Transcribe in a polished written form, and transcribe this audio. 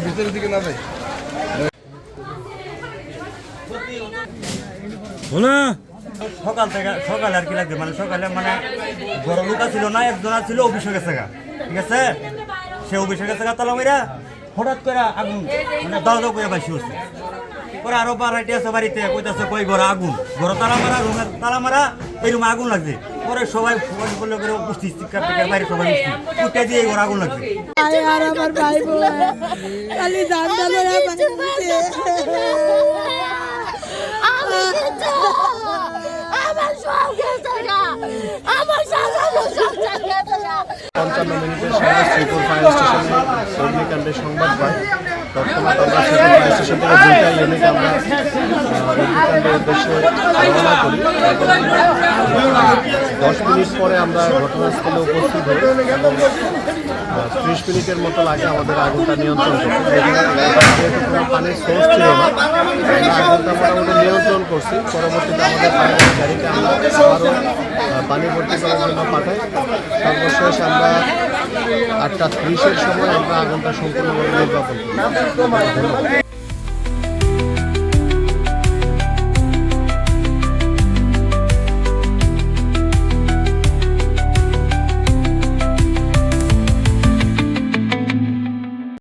ভিতরের দিকে না যাই সকালে আর কি লাগবে মানে সকালে মানে বড় লোক ছিল না, একজন ছিল অভিষেক গেছে গা, ঠিক আছে, সে অভিষেক গেছে গা তালা মেরা হঠাৎ করে আগুন মানে দাও দাও করে বাসি উঠছে। পরে আরো বাড়াইতে আছে বাড়িতে কইতাছে কই ঘরে আগুন, ঘরে তালা মারা, রুমে তালা মারা, এই রুমে আগুন লাগছে। পরে সবাই বললে করে উপস্থিত শিক্ষার থেকে বাইরে সবাই উঠে দিয়ে ঘরে আগুন লাগছে। আর আমার ভাই বোন খালি জানতে পঞ্চান্ন মিনিটের সময় শ্রীপুর ফায়ার স্টেশনে অগ্নিকাণ্ডের সংবাদ পাই। তৎক্ষণাৎ আমরা শ্রীপুর ফায়ার স্টেশন থেকে 2টা ইউনিট আমরা অগ্নিকাণ্ডের উদ্দেশ্যে রওনা করি। 10 মিনিট পরে আমরা ঘটনাস্থলে উপস্থিত হই। 30 মিনিটের মতো লাগে আমাদের আগুনটা নিয়ন্ত্রণ করতে। যেহেতু কোনো পানির সোর্স ছিল না, আমরা আগুনটা মোটামুটি নিয়ন্ত্রণ করছি। পরবর্তীতে আমাদের পানির গাড়িকে আমরা আবারও পানি ভর্তি করার জন্য পাঠাই। সর্বশেষ আমরা 8টা 30-এর সময় আমরা আগুনটা সম্পূর্ণভাবে নির্বাপন করি।